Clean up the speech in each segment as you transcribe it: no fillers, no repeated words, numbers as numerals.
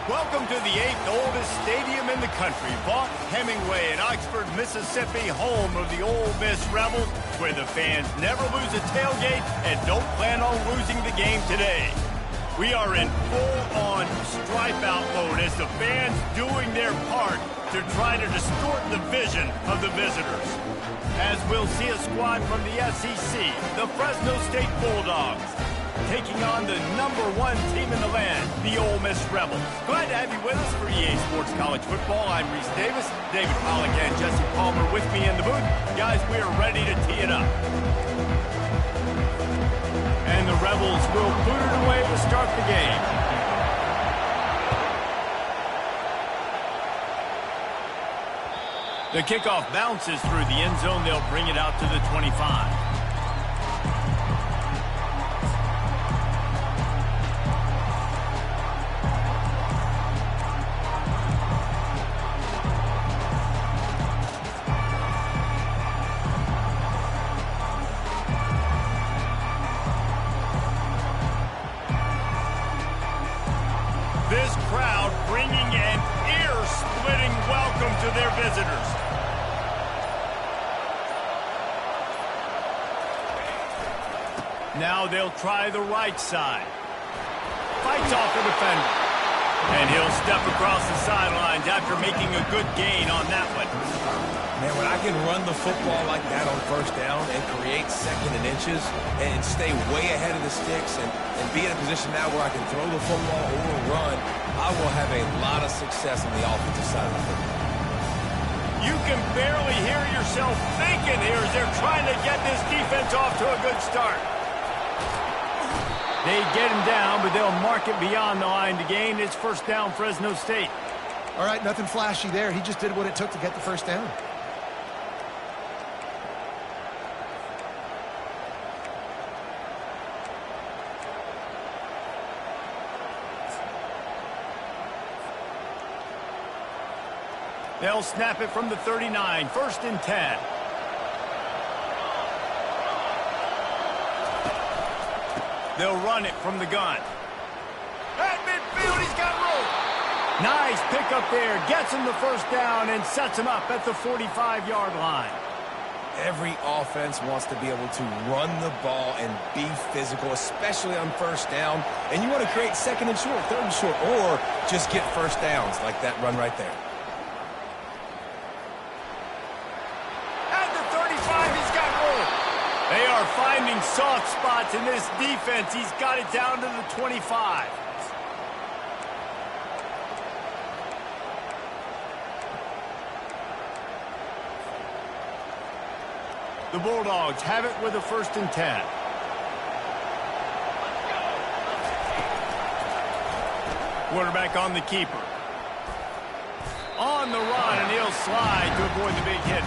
Welcome to the 8th oldest stadium in the country, Vaught Hemingway in Oxford, Mississippi, home of the Ole Miss Miss Rebels, where the fans never lose a tailgate and don't plan on losing the game today. We are in full-on stripe-out mode as the fans doing their part to try to distort the vision of the visitors. As we'll see a squad from the SEC, the Fresno State Bulldogs, taking on the #1 team in the land, the Ole Miss Rebels. Glad to have you with us for EA Sports College Football. I'm Reese Davis, David Pollack and Jesse Palmer with me in the booth. Guys, we are ready to tee it up. And the Rebels will boot it away to start the game. The kickoff bounces through the end zone. They'll bring it out to the 25. This crowd bringing an ear-splitting welcome to their visitors. Now they'll try the right side. Fights off the defender. And he'll step across the sidelines after making a good gain on that one. Man, when I can run the football like that on first down and create second and inches and stay way ahead of the sticks and be in a position now where I can throw the football or run, I will have a lot of success on the offensive side of the football. You can barely hear yourself thinking here as they're trying to get this defense off to a good start. They get him down, but they'll mark it beyond the line to gain. It's first down, Fresno State. All right, nothing flashy there. He just did what it took to get the first down. They'll snap it from the 39, 1st and 10. They'll run it from the gun. At midfield, he's got room. Nice pickup there. Gets him the first down and sets him up at the 45-yard line. Every offense wants to be able to run the ball and be physical, especially on first down. And you want to create second and short, third and short, or just get first downs like that run right there. They are finding soft spots in this defense. He's got it down to the 25. The Bulldogs have it with a 1st and 10. Quarterback on the keeper. On the run, and he'll slide to avoid the big hit.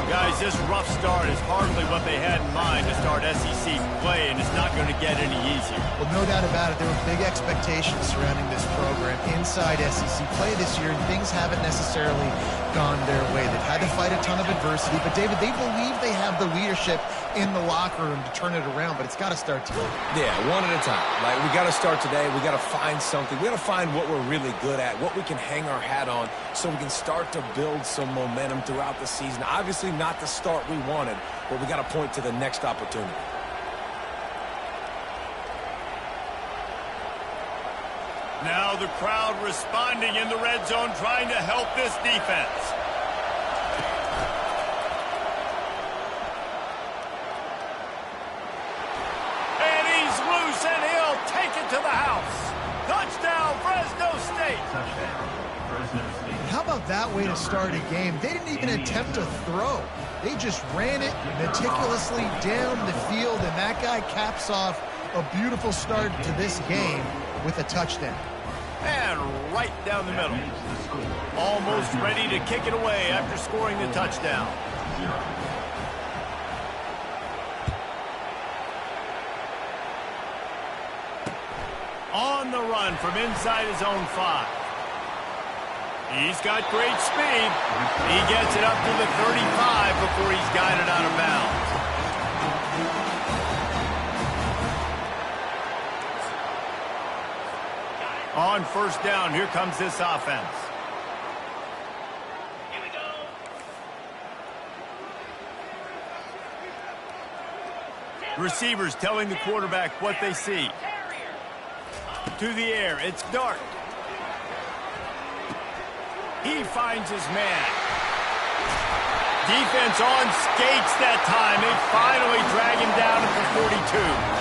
Guys, this rough start is hardly what they had in mind to start SEC play, and it's not going to get any easier. Well, no doubt about it. There were big expectations surrounding this program inside SEC play this year, and things haven't necessarily gone their way. They've had to fight a ton of adversity, but, David, they believe they have the leadership in the locker room to turn it around, but it's got to start today. Yeah, one at a time. Like, we got to start today. We got to find something. We got to find what we're really good at, what we can hang our hat on, so we can start to build some momentum throughout the season. Obviously, not the start we wanted, but we got to point to the next opportunity. Now the crowd responding in the red zone, trying to help this defense. And he's loose, and he'll take it to the house. Touchdown, Fresno State. How about that way to start a game? They didn't even attempt to throw. They just ran it meticulously down the field, and that guy caps off a beautiful start to this game with a touchdown. And right down the middle. Almost ready to kick it away after scoring the touchdown. On the run from inside his own 5. He's got great speed. He gets it up to the 35 before he's guided out of bounds. On first down, here comes this offense. Receivers telling the quarterback what they see. To the air, it's Dart. He finds his man. Defense on skates that time. They finally drag him down at the 42.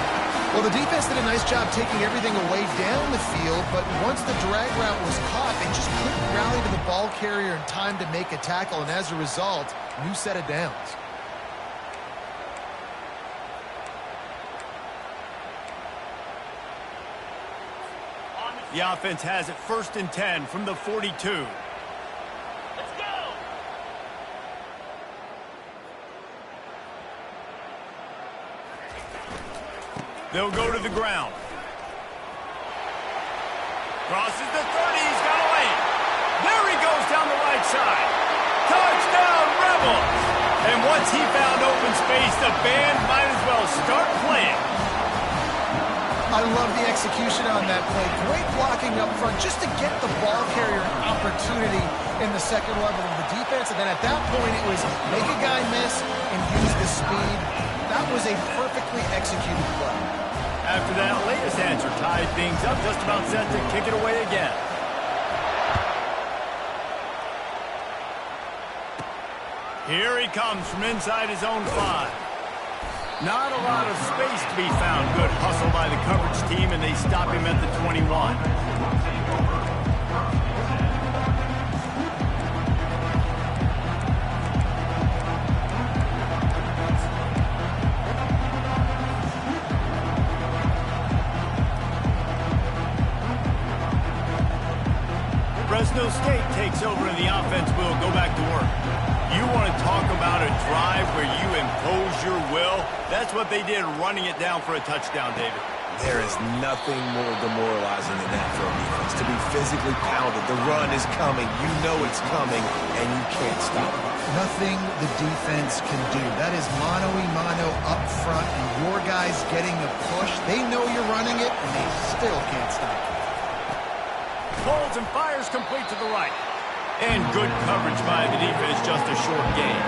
Well, the defense did a nice job taking everything away down the field, but once the drag route was caught, they just couldn't rally to the ball carrier in time to make a tackle, and as a result, new set of downs. The offense has it 1st and 10 from the 42. Let's go! They'll go to the ground. Crosses the 30. He's got a lane. There he goes down the right side. Touchdown, Rebels! And once he found open space, the band might as well start playing. I love the execution on that play. Great blocking up front just to get the ball carrier an opportunity in the second level of the defense. And then at that point, it was make a guy miss and use the speed. That was a perfectly executed play. After that latest answer tied things up, just about set to kick it away again. Here he comes from inside his own 5. Not a lot of space to be found. Good hustle by the coverage team, and they stop him at the 21. Fresno State takes over, and the offense will go back to work. You want to talk about a drive where you impose your will? That's what they did, running it down for a touchdown, David. There is nothing more demoralizing than that for a defense. To be physically pounded. The run is coming. You know it's coming, and you can't stop it. Nothing the defense can do. That is mano-a-mano up front, and your guys getting a push. They know you're running it, and they still can't stop it. Holds and fires complete to the right. And good coverage by the defense, just a short game.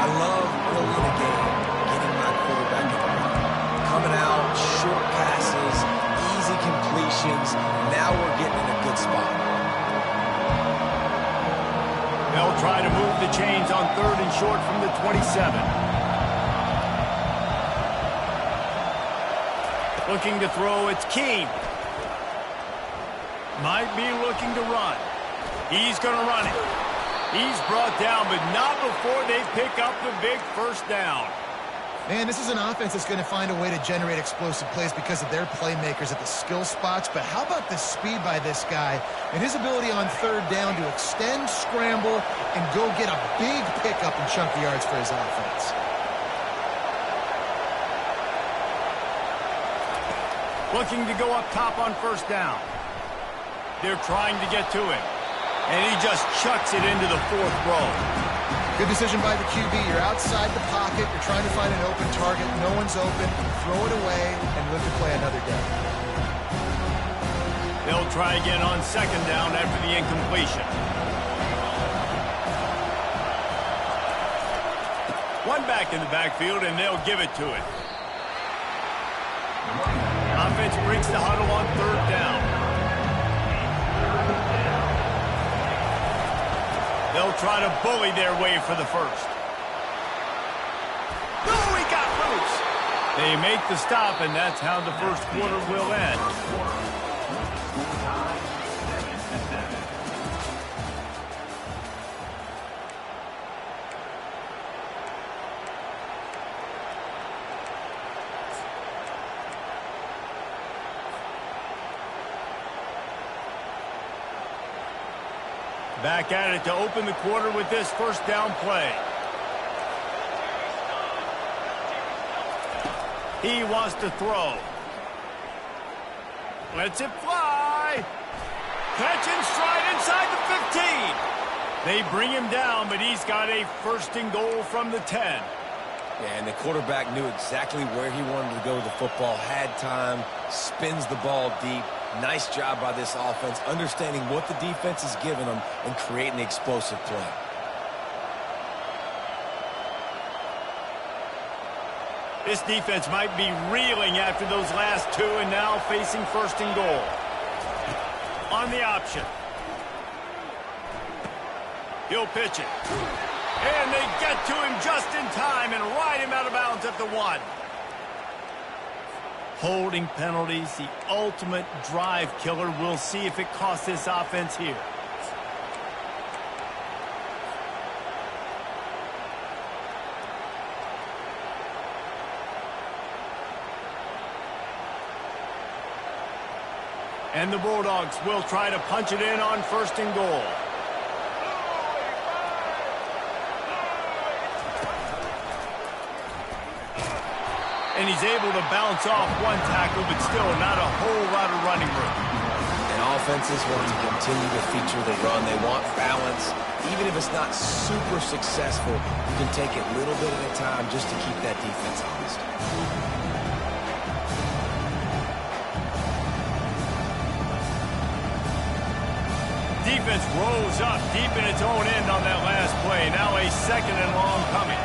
I love early in the game getting my quarterback in the run. Coming out, short passes, easy completions. Now we're getting in a good spot. They'll try to move the chains on 3rd and short from the 27. Looking to throw, it's Keene. Might be looking to run. He's going to run it. He's brought down, but not before they pick up the big first down. Man, this is an offense that's going to find a way to generate explosive plays because of their playmakers at the skill spots. But how about the speed by this guy and his ability on 3rd down to extend, scramble, and go get a big pickup and chunky yards for his offense. Looking to go up top on 1st down. They're trying to get to him. And he just chucks it into the 4th row. Good decision by the QB. You're outside the pocket. You're trying to find an open target. No one's open. Throw it away and look to play another down. They'll try again on 2nd down after the incompletion. One back in the backfield, and they'll give it to it. Offense breaks the huddle on 3rd down. They'll try to bully their way for the 1st. Oh, he got loose. They make the stop, and that's how the 1st quarter will end. Back at it to open the quarter with this 1st down play. He wants to throw. Lets it fly. Catch and stride inside the 15. They bring him down, but he's got a 1st and goal from the 10. Yeah, and the quarterback knew exactly where he wanted to go with the football, had time, spins the ball deep. Nice job by this offense, understanding what the defense is giving them and creating the explosive play. This defense might be reeling after those last two and now facing first and goal. On the option. He'll pitch it. And they get to him just in time and ride him out of bounds at the 1. Holding penalties, the ultimate drive killer. We'll see if it costs this offense here. And the Bulldogs will try to punch it in on first and goal. And he's able to bounce off one tackle, but still not a whole lot of running room. And offenses want to continue to feature the run. They want balance. Even if it's not super successful, you can take it little bit at a time just to keep that defense honest. Defense rolls up deep in its own end on that last play. Now a second and long coming.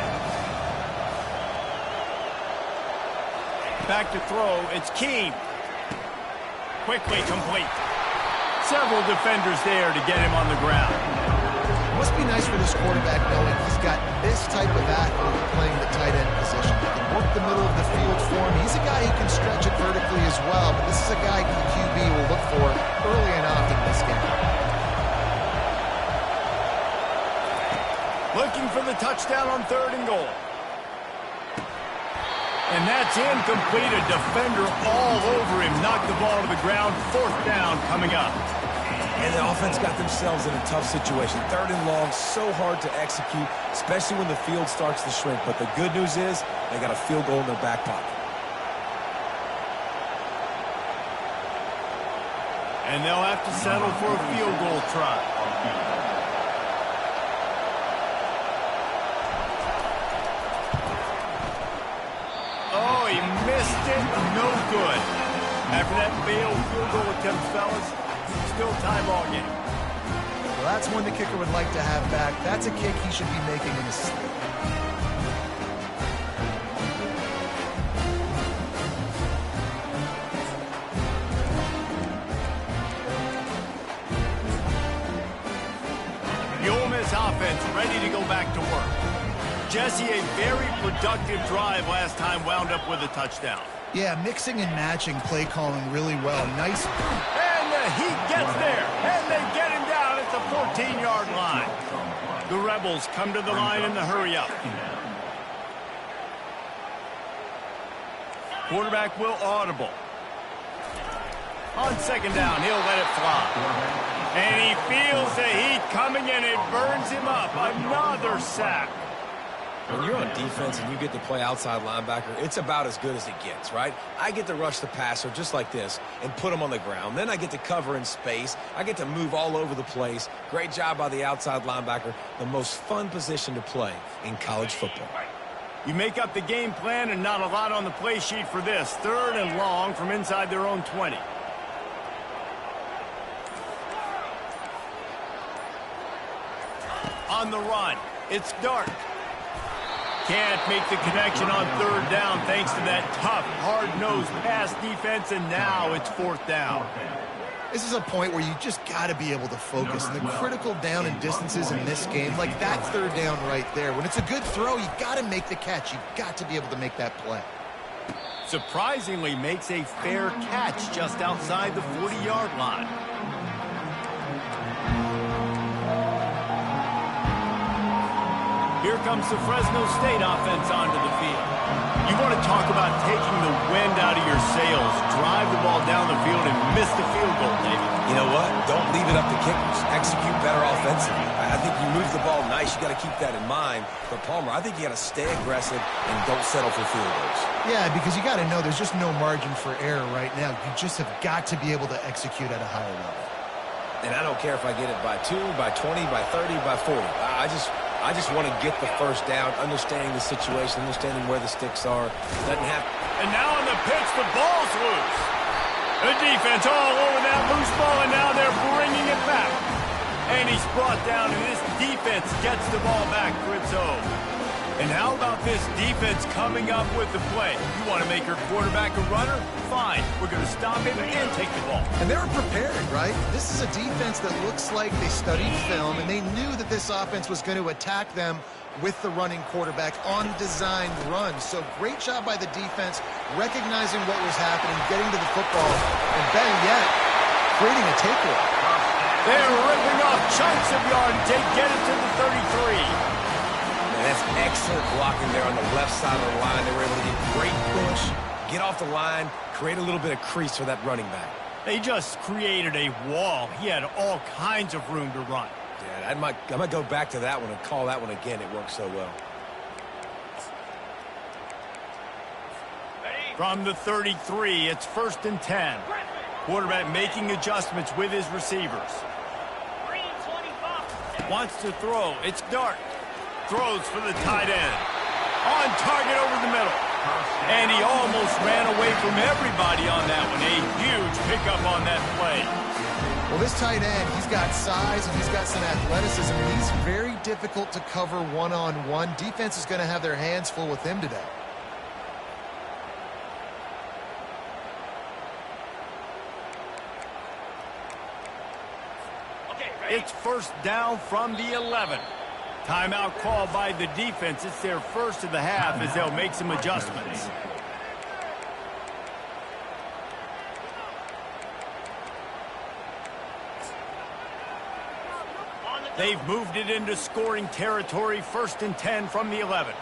Back to throw. It's Keene. Quickly complete. Several defenders there to get him on the ground. It must be nice for this quarterback knowing he's got this type of athlete playing the tight end position. He can work the middle of the field for him. He's a guy who can stretch it vertically as well, but this is a guy the QB will look for early and often in this game. Looking for the touchdown on third and goal. And that's incomplete. A defender all over him. Knocked the ball to the ground. Fourth down coming up. And the offense got themselves in a tough situation. Third and long, so hard to execute, especially when the field starts to shrink. But the good news is they got a field goal in their back pocket. And they'll have to settle for a field goal try. Oh, he missed it. No good. After that failed field goal attempt, fellas, still tie ball game. Well, that's one the kicker would like to have back. That's a kick he should be making in his sleep. The Ole Miss offense ready to go back to work. Jesse, a very productive drive last time, wound up with a touchdown. Yeah, mixing and matching play calling really well. Nice. And the Heat gets there, and they get him down at the 14-yard line. The Rebels come to the line in the hurry-up. Quarterback will audible. On second down, he'll let it fly. And he feels the heat coming, and it burns him up. Another sack. When you're on defense and you get to play outside linebacker, it's about as good as it gets, right? I get to rush the passer just like this and put him on the ground. Then I get to cover in space. I get to move all over the place. Great job by the outside linebacker. The most fun position to play in college football. You make up the game plan and not a lot on the play sheet for this. Third and long from inside their own 20. On the run, it's Dart. Can't make the connection on third down thanks to that tough, hard-nosed pass defense, and now it's fourth down. This is a point where you just got to be able to focus. And the critical down and distances in this game, like that third down right there. When it's a good throw, you got to make the catch. You got to be able to make that play. Surprisingly makes a fair catch just outside the 40-yard line. Here comes the Fresno State offense onto the field. You want to talk about taking the wind out of your sails. Drive the ball down the field and miss the field goal, David. You know what? Don't leave it up to kickers. Execute better offensively. I think you move the ball nice. You got to keep that in mind. But, Palmer, I think you got to stay aggressive and don't settle for field goals. Yeah, because you got to know there's just no margin for error right now. You just have got to be able to execute at a higher level. And I don't care if I get it by 2, by 20, by 30, by 40. I just want to get the first down, understanding the situation, understanding where the sticks are. Doesn't have. And now on the pitch, the ball's loose. The defense all over that loose ball, and now they're bringing it back. And he's brought down, and this defense gets the ball back for its own. And how about this defense coming up with the play? You want to make your quarterback a runner? Fine. We're going to stop him and take the ball. And they were prepared, right? This is a defense that looks like they studied film, and they knew that this offense was going to attack them with the running quarterback on designed runs. So great job by the defense, recognizing what was happening, getting to the football, and better yet, creating a takeaway. They're ripping off chunks of yardage. They get it to the 33. That's excellent blocking there on the left side of the line. They were able to get great push, get off the line, create a little bit of crease for that running back. They just created a wall. He had all kinds of room to run. Yeah, I might go back to that one and call that one again. It worked so well. From the 33, it's 1st and 10. Quarterback making adjustments with his receivers. Wants to throw. It's Dart. Throws for the tight end. On target over the middle. And he almost ran away from everybody on that one. A huge pickup on that play. Well, this tight end, he's got size and he's got some athleticism. He's very difficult to cover one-on-one. Defense is going to have their hands full with him today. It's 1st down from the 11. Timeout called by the defense. It's their first of the half as they'll make some adjustments. They've moved it into scoring territory. 1st and 10 from the 11.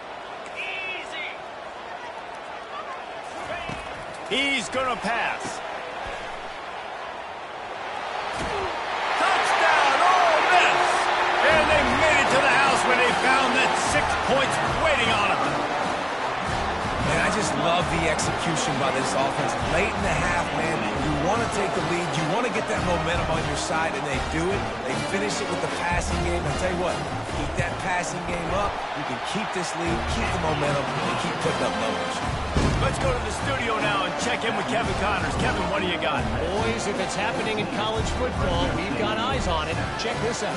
He's going to pass. And they made it to the house when they found that 6 points waiting on them. Man, I just love the execution by this offense. Late in the half, man, you want to take the lead. You want to get that momentum on your side, and they do it. They finish it with the passing game. I tell you what, keep that passing game up. You can keep this lead, keep the momentum, and keep putting up numbers. Let's go to the studio now and check in with Kevin Connors. Kevin, what do you got? Boys, if it's happening in college football, we've got eyes on it. Check this out.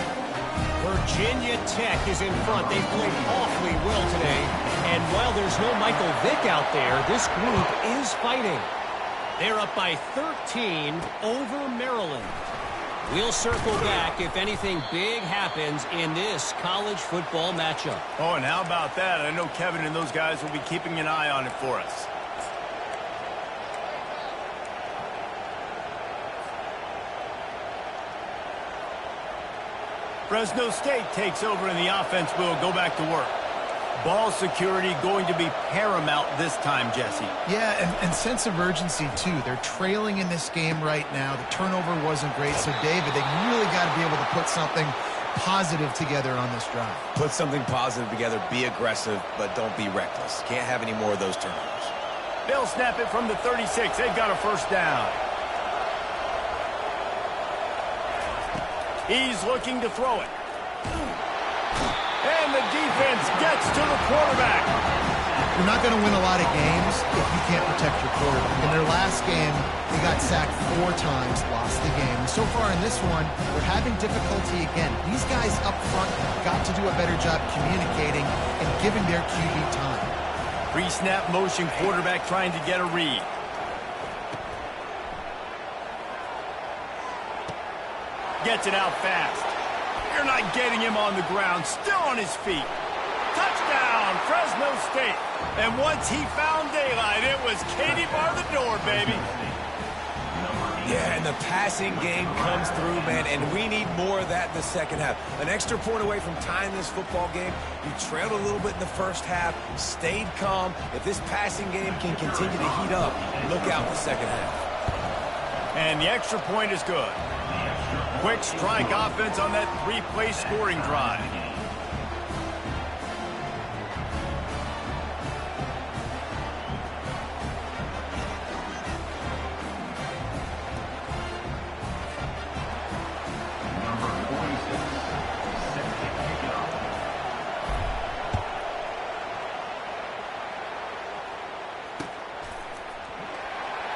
Virginia Tech is in front. They played awfully well today. And while there's no Michael Vick out there, this group is fighting. They're up by 13 over Maryland. We'll circle back if anything big happens in this college football matchup. Oh, and how about that? I know Kevin and those guys will be keeping an eye on it for us. Fresno State takes over and the offense will go back to work. Ball security going to be paramount this time, Jesse. Yeah, and sense of urgency, too. They're trailing in this game right now. The turnover wasn't great. So, David, they really got to be able to put something positive together on this drive. Put something positive together. Be aggressive, but don't be reckless. Can't have any more of those turnovers. They'll snap it from the 36. They've got a 1st down. He's looking to throw it. And the defense gets to the quarterback. You're not going to win a lot of games if you can't protect your quarterback. In their last game, they got sacked 4 times, lost the game. And so far in this one, they're having difficulty again. These guys up front have got to do a better job communicating and giving their QB time. Pre-snap motion quarterback trying to get a read. Gets it out fast. You're not getting him on the ground. Still on his feet. Touchdown, Fresno State. And once he found daylight, it was Katie bar the door, baby. Yeah, and the passing game comes through, man, and we need more of that in the second half. An extra point away from tying this football game. You trailed a little bit in the first half, stayed calm. If this passing game can continue to heat up, look out in the second half. And the extra point is good. Quick strike offense on that 3-play scoring drive.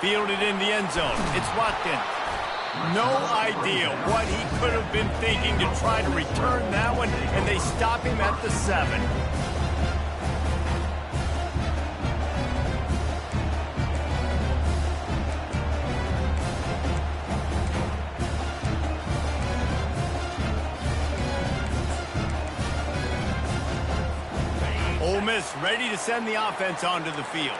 Fielded in the end zone. It's Watkins. No idea what he could have been thinking to try to return that one, and they stop him at the 7. ready to send the offense onto the field.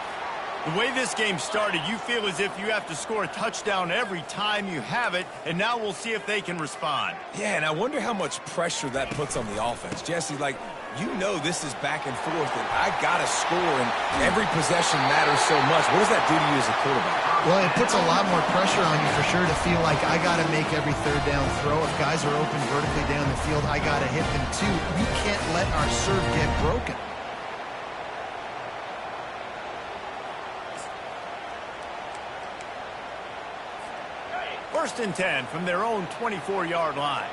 The way this game started, you feel as if you have to score a touchdown every time you have it, and now we'll see if they can respond. Yeah, and I wonder how much pressure that puts on the offense. Jesse, like, you know this is back and forth, and I got to score, and every possession matters so much. What does that do to you as a quarterback? Well, it puts a lot more pressure on you for sure to feel like I got to make every third down throw. If guys are open vertically down the field, I got to hit them too. We can't let our serve get broken. First and 10 from their own 24-yard line.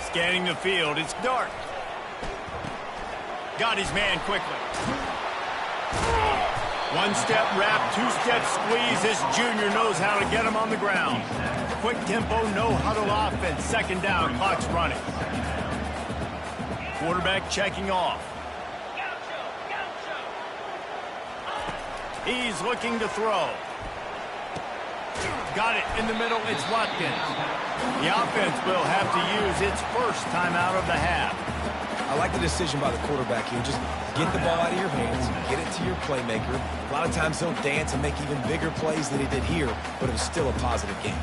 Scanning the field, it's Dart. Got his man quickly. One-step wrap, two-step squeeze. This junior knows how to get him on the ground. Quick tempo, no huddle offense. Second down, clock's running. Quarterback checking off. He's looking to throw. Got it in the middle. It's Watkins. The offense will have to use its first timeout of the half. I like the decision by the quarterback here. Just get the ball out of your hands, get it to your playmaker. A lot of times he'll dance and make even bigger plays than he did here, but it was still a positive game.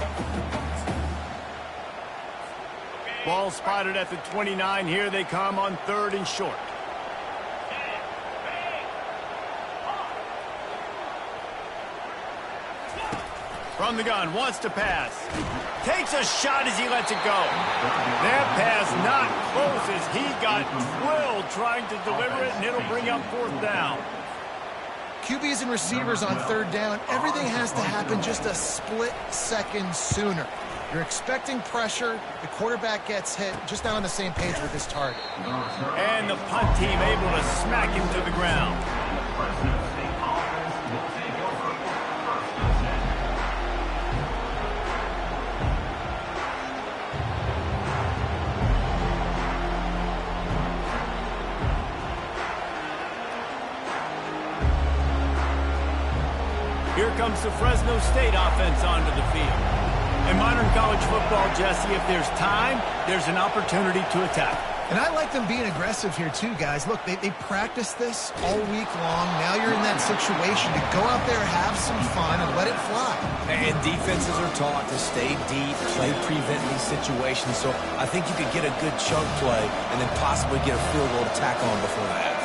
Ball spotted at the 29. Here they come on third and short. From the gun, wants to pass. Takes a shot as he lets it go. That pass not close as he got drilled trying to deliver it, and it'll bring up fourth down. QBs and receivers on third down, everything has to happen just a split second sooner. You're expecting pressure, the quarterback gets hit, just not on the same page with his target. And the punt team able to smack him to the ground. Here comes the Fresno State offense onto the field. In modern college football, Jesse, if there's time, there's an opportunity to attack. And I like them being aggressive here too, guys. Look, they practiced this all week long. Now you're in that situation to go out there, have some fun, and let it fly. And defenses are taught to stay deep, play prevent in these situations. So I think you could get a good chunk play and then possibly get a field goal to tack on before the half.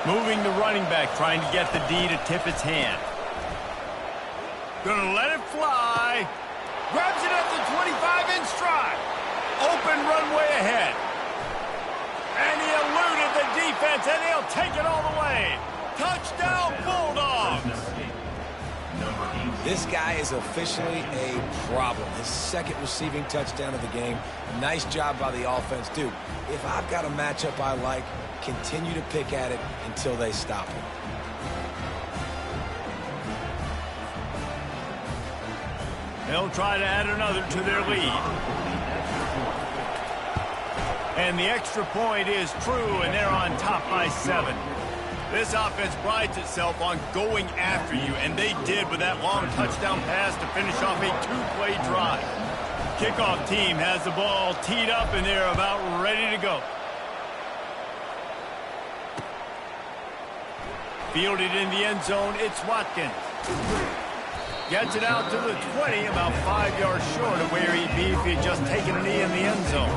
Moving the running back, trying to get the D to tip its hand. Gonna let it fly. Grabs it at the 25 in stride. Open runway ahead. And he eluded the defense, and he'll take it all the way. Touchdown, Bulldogs. This guy is officially a problem. His second receiving touchdown of the game. Nice job by the offense. Dude, if I've got a matchup I like, continue to pick at it until they stop him. They'll try to add another to their lead. And the extra point is true, and they're on top by 7. This offense prides itself on going after you, and they did with that long touchdown pass to finish off a 2-play drive. Kickoff team has the ball teed up, and they're about ready to go. Fielded in the end zone, it's Watkins. Gets it out to the 20, about 5 yards short of where he'd be if he had just taken a knee in the end zone.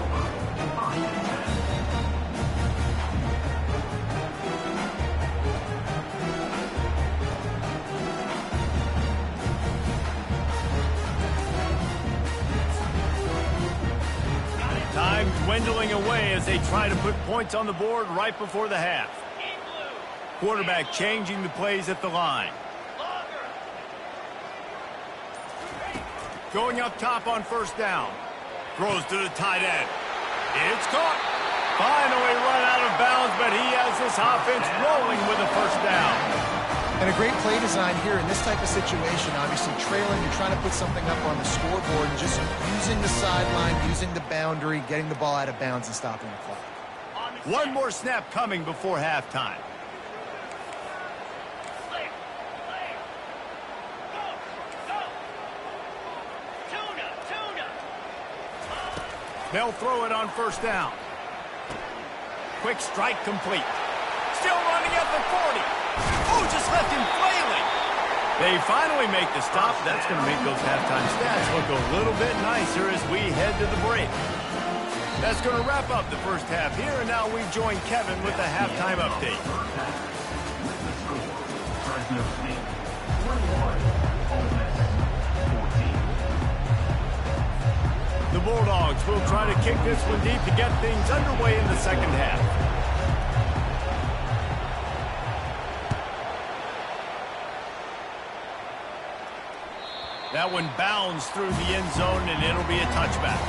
Time dwindling away as they try to put points on the board right before the half. Quarterback changing the plays at the line. Going up top on first down. Throws to the tight end. It's caught. Finally run out of bounds, but he has this offense rolling with a first down. And a great play design here in this type of situation. Obviously trailing, you're trying to put something up on the scoreboard, and just using the sideline, using the boundary, getting the ball out of bounds and stopping the clock. One more snap coming before halftime. They'll throw it on first down. Quick strike complete. Still running at the 40. Oh, just left him flailing. They finally make the stop. That's going to make those halftime stats look a little bit nicer as we head to the break. That's going to wrap up the first half here, and now we join Kevin with the halftime update. The Bulldogs will try to kick this one deep to get things underway in the second half. That one bounds through the end zone, and it'll be a touchback.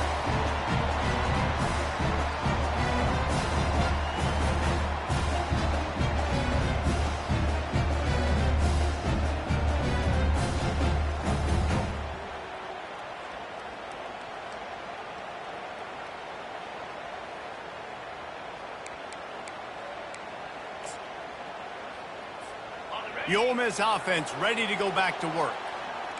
The Ole Miss offense ready to go back to work.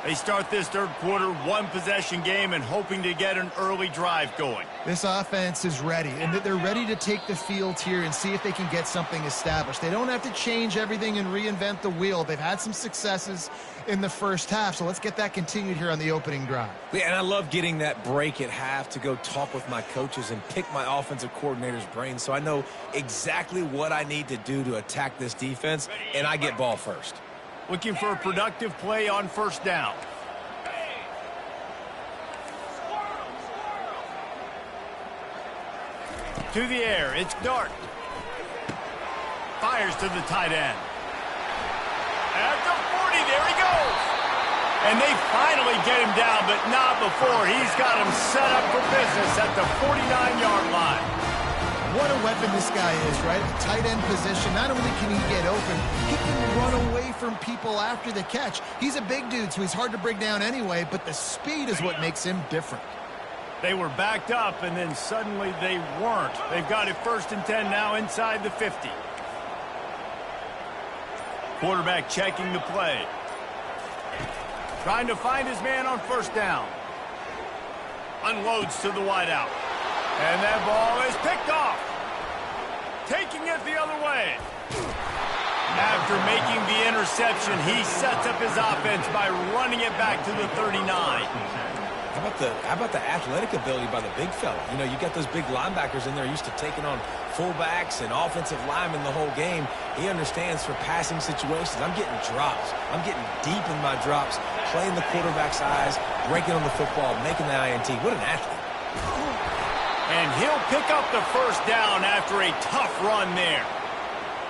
They start this third quarter one-possession game and hoping to get an early drive going. This offense is ready, and they're ready to take the field here and see if they can get something established. They don't have to change everything and reinvent the wheel. They've had some successes in the first half, so let's get that continued here on the opening drive. Yeah, and I love getting that break at half to go talk with my coaches and pick my offensive coordinator's brain so I know exactly what I need to do to attack this defense, and I get ball first. Looking for a productive play on first down. To the air, it's Dart. Fires to the tight end. At the 40, there he goes. And they finally get him down, but not before. He's got him set up for business at the 49-yard line. What a weapon this guy is, right? At the tight end position, not only can he get open, he can run away from people after the catch. He's a big dude, so he's hard to bring down anyway, but the speed is what makes him different. They were backed up, and then suddenly they weren't. They've got it 1st and 10 now inside the 50. Quarterback checking the play. Trying to find his man on first down. Unloads to the wideout. And that ball is picked off. Taking it the other way. After making the interception, he sets up his offense by running it back to the 39. How about the athletic ability by the big fella? You know, you got those big linebackers in there used to taking on fullbacks and offensive linemen the whole game. He understands for passing situations. I'm getting drops. I'm getting deep in my drops, playing the quarterback's eyes, breaking on the football, making the INT. What an athlete. And he'll pick up the first down after a tough run there.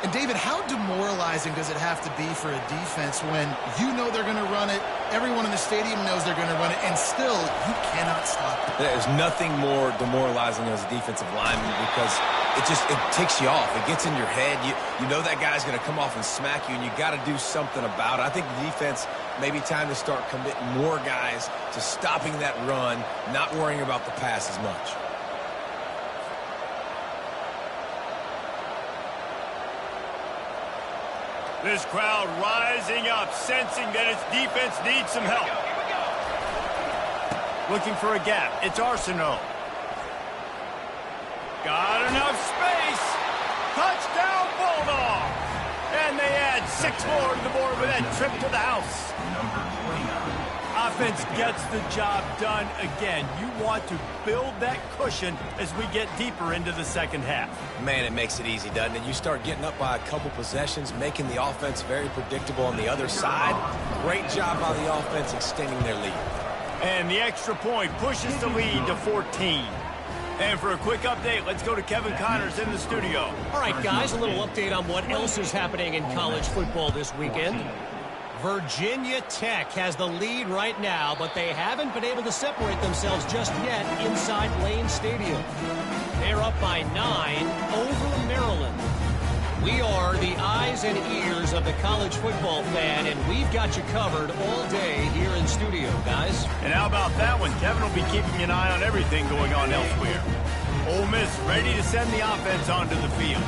And, David, how demoralizing does it have to be for a defense when you know they're going to run it, everyone in the stadium knows they're going to run it, and still you cannot stop it? There's nothing more demoralizing as a defensive lineman because it ticks you off. It gets in your head. You know that guy's going to come off and smack you, and you got to do something about it. I think the defense maybe time to start committing more guys to stopping that run, not worrying about the pass as much. This crowd rising up, sensing that its defense needs some help. Looking for a gap. It's Arsenault. Got enough space. Touchdown, Bulldog. And they add 6 more to the board with that trip to the house. Offense gets the job done again. You want to build that cushion as we get deeper into the second half. Man, it makes it easy, doesn't it? You start getting up by a couple possessions, making the offense very predictable on the other side. Great job by the offense extending their lead. And the extra point pushes the lead to 14. And for a quick update, let's go to Kevin Connors in the studio. All right, guys, a little update on what else is happening in college football this weekend. Virginia Tech has the lead right now, but they haven't been able to separate themselves just yet inside Lane Stadium. They're up by 9 over Maryland. We are the eyes and ears of the college football fan, and we've got you covered all day here in studio, guys. And how about that one? Kevin will be keeping an eye on everything going on elsewhere. Ole Miss ready to send the offense onto the field.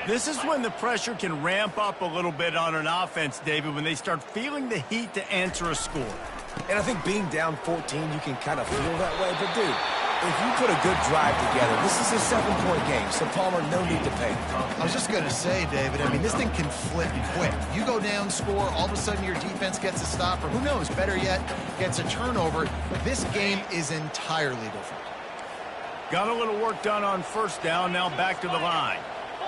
This is when the pressure can ramp up a little bit on an offense, David, when they start feeling the heat to answer a score. And I think being down 14, you can kind of feel that way. But, dude, if you put a good drive together, this is a 7-point game, so Palmer, no need to panic. I was just going to say, David, I mean, this thing can flip quick. You go down, score, all of a sudden your defense gets a stop, or who knows, better yet, gets a turnover. This game is entirely different. Got a little work done on first down, now back to the line. 4-2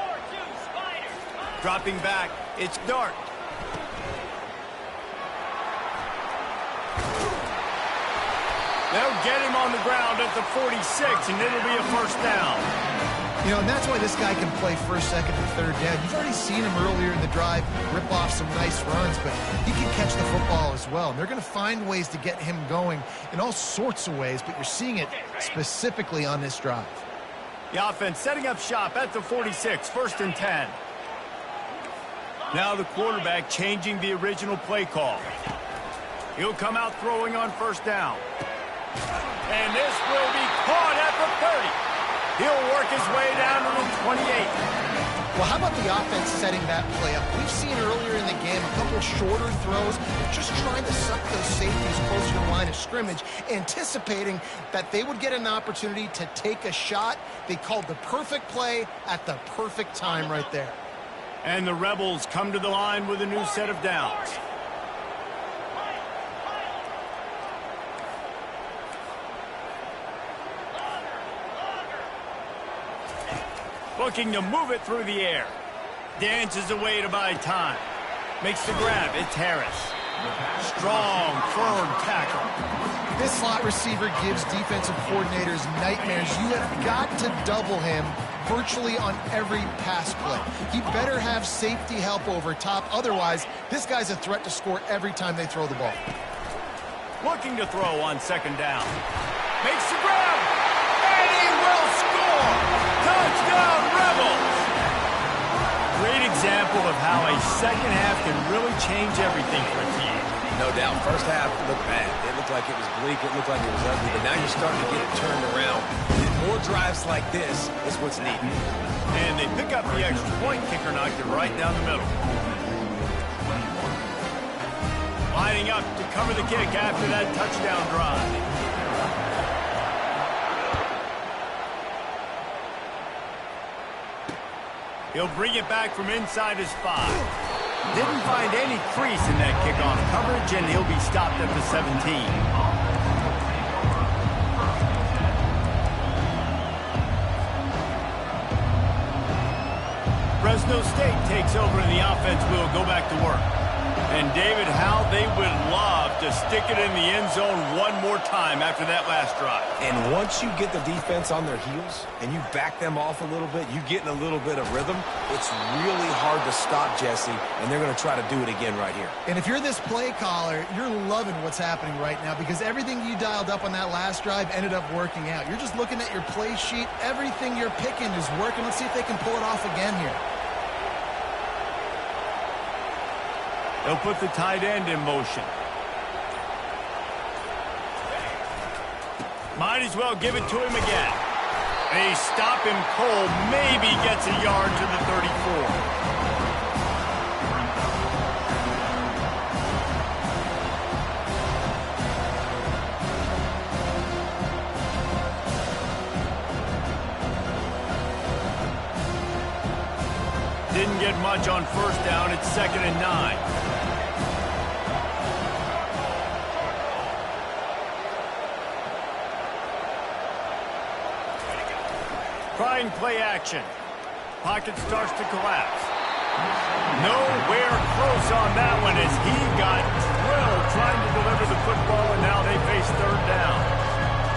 Spiders. Dropping back, it's Dart. They'll get him on the ground at the 46, and it'll be a first down. You know, and that's why this guy can play first, second, and third down. You've already seen him earlier in the drive rip off some nice runs, but he can catch the football as well. And they're going to find ways to get him going in all sorts of ways, but you're seeing it specifically on this drive. The offense setting up shop at the 46, first and 10. Now the quarterback changing the original play call. He'll come out throwing on first down. And this will be caught at the 30. He'll work his way down to the 28. Well, how about the offense setting that play up? We've seen earlier in the game a couple of shorter throws, just trying to suck those safeties closer to the line of scrimmage, anticipating that they would get an opportunity to take a shot. They called the perfect play at the perfect time right there. And the Rebels come to the line with a new set of downs. Looking to move it through the air. Dances away to buy time. Makes the grab. It's Harris. Strong, firm tackle. This slot receiver gives defensive coordinators nightmares. You have got to double him virtually on every pass play. He better have safety help over top. Otherwise, this guy's a threat to score every time they throw the ball. Looking to throw on second down. Makes the grab. And he will score. Touchdown, Rebels! Great example of how a second half can really change everything for a team. No doubt. First half looked bad. It looked like it was bleak. It looked like it was ugly. But now you're starting to get it turned around. More drives like this is what's needed. And they pick up the extra point. Kicker knocked it right down the middle. Lining up to cover the kick after that touchdown drive. He'll bring it back from inside his 5. Didn't find any crease in that kickoff coverage, and he'll be stopped at the 17. Fresno State takes over, and the offense will go back to work. And, David, how they would love to stick it in the end zone one more time after that last drive. And once you get the defense on their heels and you back them off a little bit, you get in a little bit of rhythm, it's really hard to stop, Jesse, and they're going to try to do it again right here. And if you're this play caller, you're loving what's happening right now because everything you dialed up on that last drive ended up working out. You're just looking at your play sheet. Everything you're picking is working. Let's see if they can pull it off again here. They'll put the tight end in motion. Might as well give it to him again. They stop him cold. Maybe gets a yard to the 34. Didn't get much on first down. It's 2nd and 9. Trying play action. Pocket starts to collapse. Nowhere close on that one as he got drilled trying to deliver the football, and now they face third down.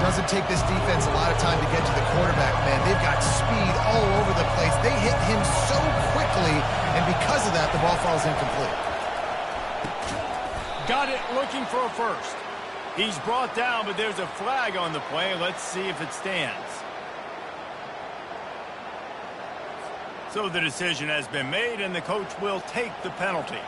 Doesn't take this defense a lot of time to get to the quarterback, man. They've got speed all over the place. They hit him so quickly, and because of that, the ball falls incomplete. Got it looking for a first. He's brought down, but there's a flag on the play. Let's see if it stands. So the decision has been made, and the coach will take the penalty.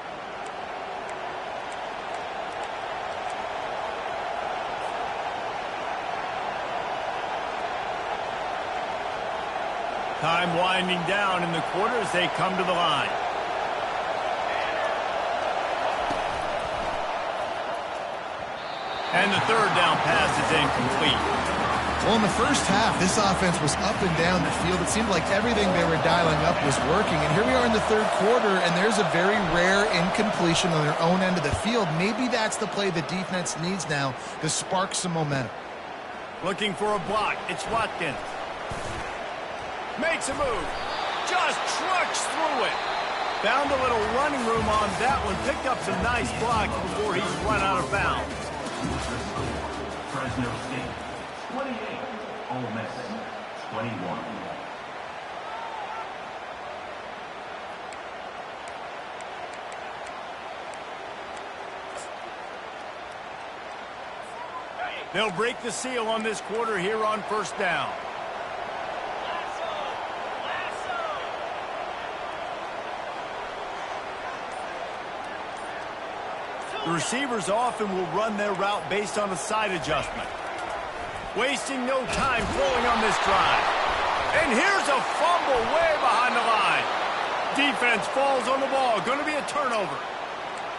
Time winding down in the quarter as they come to the line. And the third down pass is incomplete. Well, in the first half, this offense was up and down the field. It seemed like everything they were dialing up was working. And here we are in the third quarter, and there's a very rare incompletion on their own end of the field. Maybe that's the play the defense needs now to spark some momentum. Looking for a block. It's Watkins. Makes a move. Just trucks through it. Found a little running room on that one. Picked up some nice blocks before he's run out of bounds. Fresno State, 28. Ole Miss, 21. They'll break the seal on this quarter here on first down. The receivers often will run their route based on a side adjustment. Wasting no time throwing on this drive. And here's a fumble way behind the line. Defense falls on the ball. Going to be a turnover.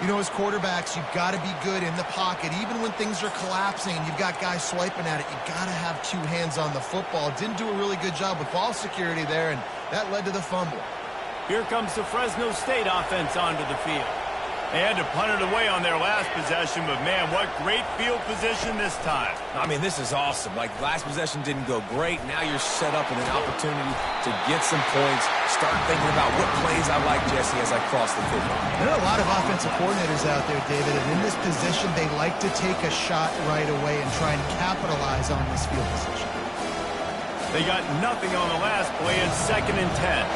You know, as quarterbacks, you've got to be good in the pocket. Even when things are collapsing and you've got guys swiping at it, you've got to have two hands on the football. Didn't do a really good job with ball security there, and that led to the fumble. Here comes the Fresno State offense onto the field. They had to punt it away on their last possession, but, man, what great field position this time. I mean, this is awesome. Like, last possession didn't go great. Now you're set up in an opportunity to get some points. Start thinking about what plays I like, Jesse, as I cross the football. There are a lot of offensive coordinators out there, David, and in this position, they like to take a shot right away and try and capitalize on this field position. They got nothing on the last play. It's 2nd and 10.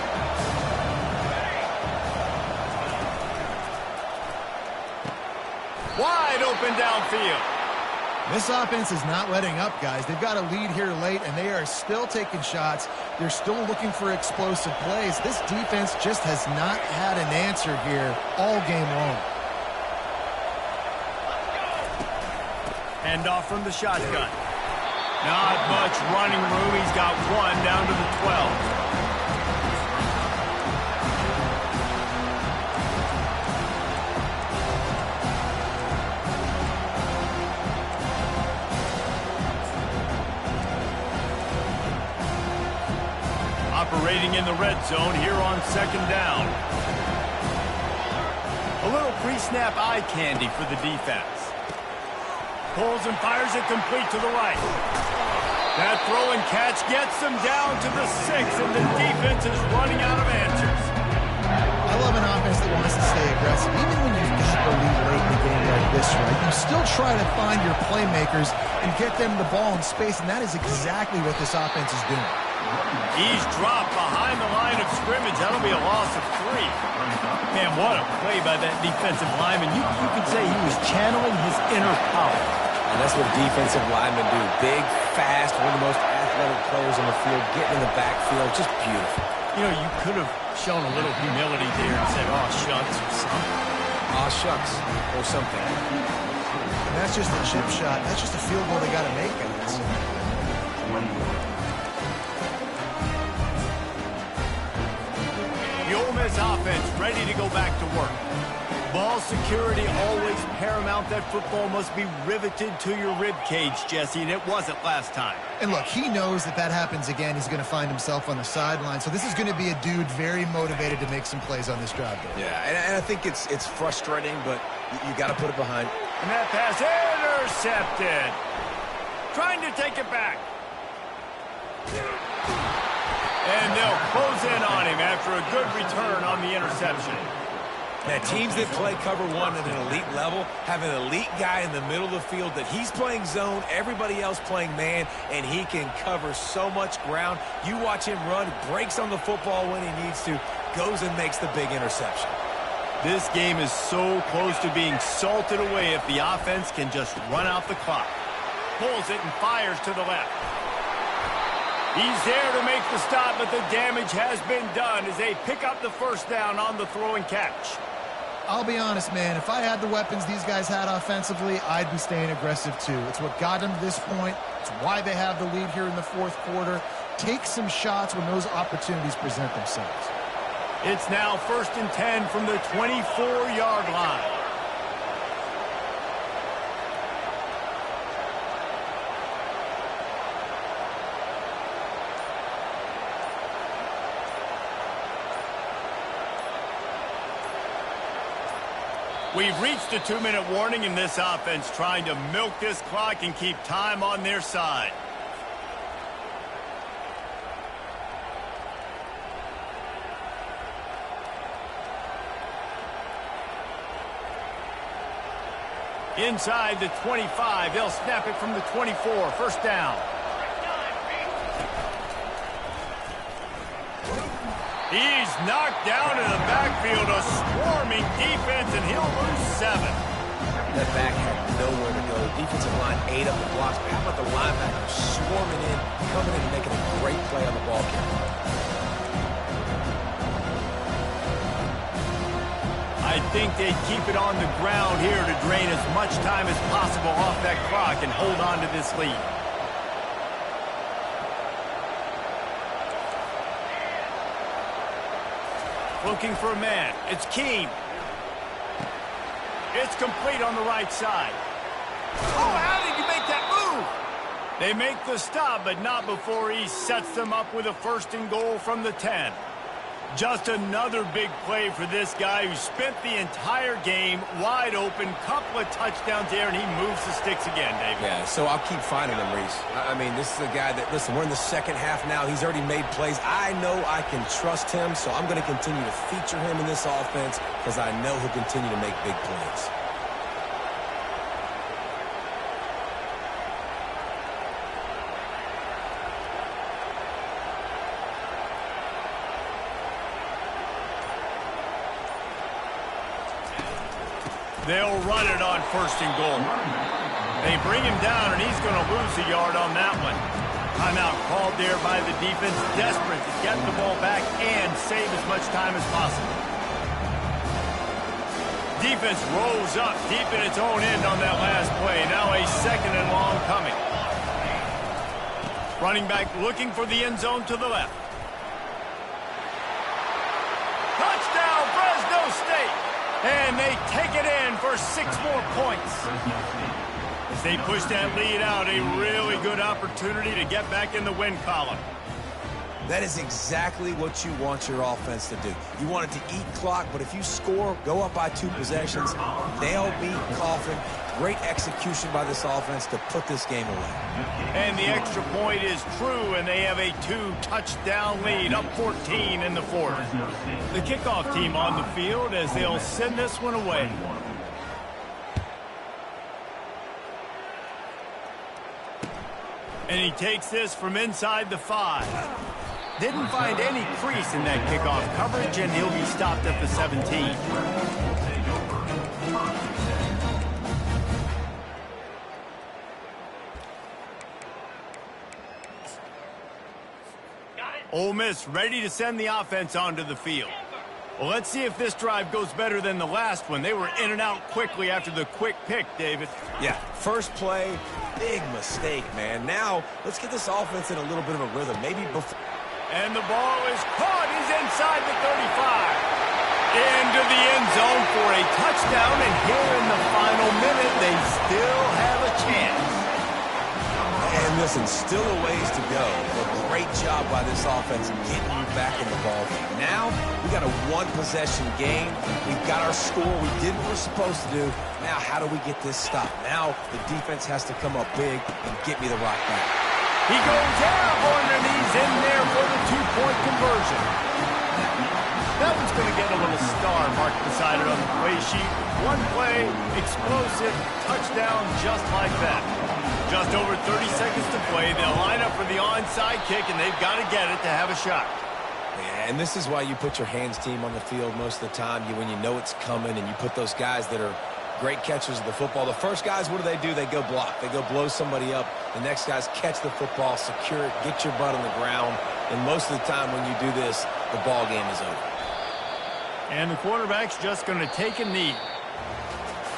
Wide open downfield. This offense is not letting up, guys. They've got a lead here late, and they are still taking shots. They're still looking for explosive plays. This defense just has not had an answer here all game long. Hand off from the shotgun. Not much running room. He's got one down to the 12. Operating in the red zone here on 2nd down. A little pre-snap eye candy for the defense. Pulls and fires it complete to the right. That throw and catch gets them down to the 6, and the defense is running out of answers. I love an offense that wants to stay aggressive. Even when you've got the lead late in the game like this, right, you still try to find your playmakers and get them the ball in space, and that is exactly what this offense is doing. He's dropped behind the line of scrimmage. That'll be a loss of 3. Man, what a play by that defensive lineman. You could say he was channeling his inner power. And that's what defensive linemen do. Big, fast, one of the most athletic players on the field, getting in the backfield. Just beautiful. You know, you could have shown a little humility there and said, oh, shucks, or something. Aw, shucks, or something. And that's just a chip shot. That's just a field goal they got to make, guys. The Ole Miss offense ready to go back to work. Ball security always paramount. That football must be riveted to your rib cage, Jesse, and it wasn't last time. And look, he knows that that happens again. He's going to find himself on the sideline. So this is going to be a dude very motivated to make some plays on this drive. Yeah, and I think it's frustrating, but you got to put it behind. And that pass intercepted. Trying to take it back. And they'll close in on him after a good return on the interception. Now, teams that play cover one at an elite level have an elite guy in the middle of the field that he's playing zone, everybody else playing man, and he can cover so much ground. You watch him run, breaks on the football when he needs to, goes and makes the big interception. This game is so close to being salted away if the offense can just run out the clock. Pulls it and fires to the left. He's there to make the stop, but the damage has been done as they pick up the first down on the throw and catch. I'll be honest, man. If I had the weapons these guys had offensively, I'd be staying aggressive too. It's what got them to this point. It's why they have the lead here in the fourth quarter. Take some shots when those opportunities present themselves. It's now 1st and 10 from the 24-yard line. We've reached a 2-minute warning in this offense, trying to milk this clock and keep time on their side. Inside the 25, they'll snap it from the 24, first down. He's knocked down in the backfield, a swarming defense, and he'll lose 7. That back had nowhere to go. Defensive line ate up the blocks. But how about the linebacker swarming in, coming in and making a great play on the ball carrier? I think they'd keep it on the ground here to drain as much time as possible off that clock and hold on to this lead. Looking for a man. It's Keene. It's complete on the right side. Oh, how did you make that move? They make the stop, but not before he sets them up with a 1st and goal from the 10. Just another big play for this guy who spent the entire game wide open, couple of touchdowns there, and he moves the sticks again, David. Yeah, so I'll keep finding him, Reese. I mean, this is a guy that, listen, we're in the second half now. He's already made plays. I know I can trust him, so I'm going to continue to feature him in this offense because I know he'll continue to make big plays. They'll run it on 1st and goal. They bring him down, and he's going to lose a yard on that one. Timeout called there by the defense, desperate to get the ball back and save as much time as possible. Defense rolls up deep in its own end on that last play. Now a 2nd and long coming. Running back looking for the end zone to the left. Touchdown, Fresno State! And they take it in for 6 more points. As they push that lead out, a really good opportunity to get back in the win column. That is exactly what you want your offense to do. You want it to eat clock, but if you score, go up by 2 possessions, nail beat Coffin. Great execution by this offense to put this game away. And the extra point is true, and they have a 2-touchdown lead, up 14 in the 4th. The kickoff team on the field as they'll send this one away. And he takes this from inside the 5. Didn't find any crease in that kickoff coverage, and he'll be stopped at the 17. Ole Miss ready to send the offense onto the field. Well, let's see if this drive goes better than the last one. They were in and out quickly after the quick pick, David. Yeah, first play, big mistake, man. Now, let's get this offense in a little bit of a rhythm. Maybe before... And the ball is caught. He's inside the 35. Into the end zone for a touchdown, and here in the final minute, they still have a chance. And listen, still a ways to go. A great job by this offense getting you back in the ball game. Now, we got a 1-possession game. We've got our score. We did what we're supposed to do. Now, how do we get this stopped? Now, the defense has to come up big and get me the rock back. He goes down on their knees in there for the 2-point conversion. That one's going to get a little star marked beside it on the play sheet. One play, explosive, touchdown just like that. Just over 30 seconds to play. They'll line up for the onside kick, and they've got to get it to have a shot. Yeah, and this is why you put your hands team on the field most of the time. When you know it's coming, and you put those guys that are great catchers of the football. The first guys, what do? They go block. They go blow somebody up. The next guys catch the football, secure it, get your butt on the ground. And most of the time when you do this, the ball game is over. And the quarterback's just going to take a knee.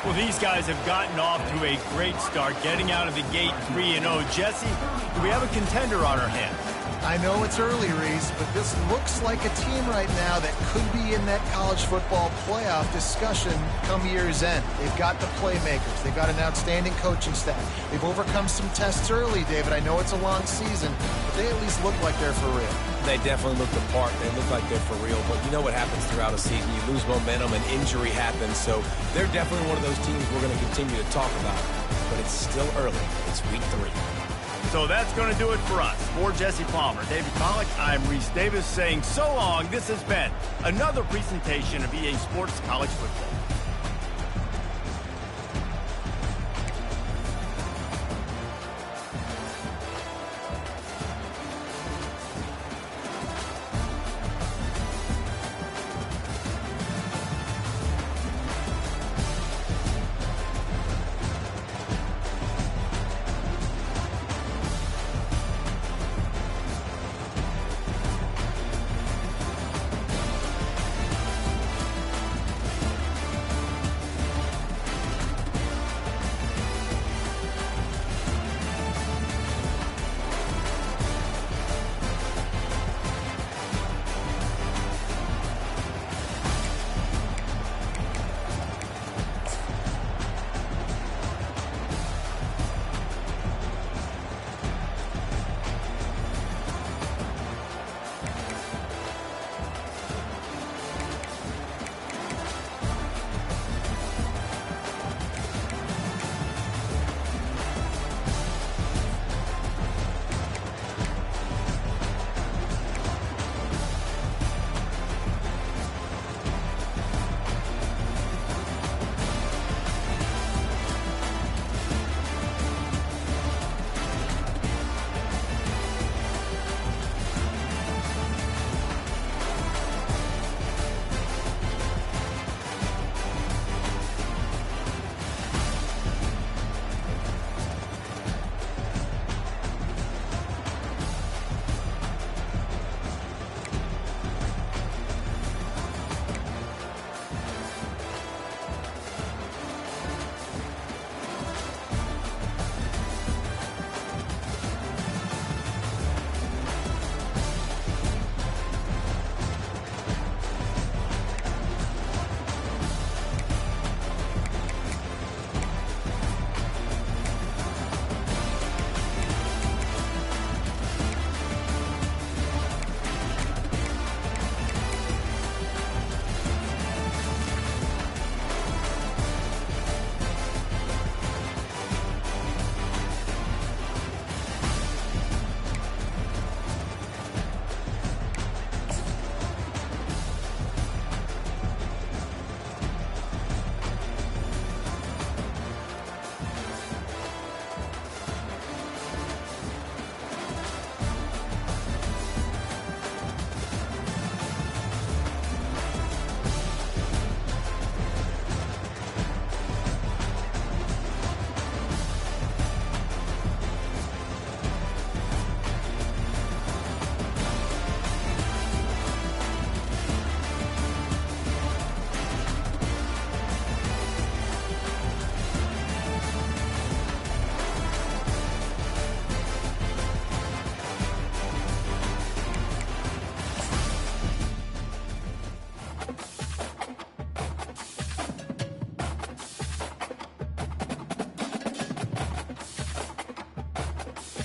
Well, these guys have gotten off to a great start, getting out of the gate 3-0. Jesse, do we have a contender on our hands? I know it's early, Reese, but this looks like a team right now that could be in that college football playoff discussion come year's end. They've got the playmakers. They've got an outstanding coaching staff. They've overcome some tests early, David. I know it's a long season, but they at least look like they're for real. They definitely look the part. They look like they're for real. But you know what happens throughout a season. You lose momentum and injury happens. So they're definitely one of those teams we're going to continue to talk about. But it's still early. It's week 3. So that's going to do it for us. For Jesse Palmer, David Pollack, I'm Reese Davis saying so long. This has been another presentation of EA Sports College Football.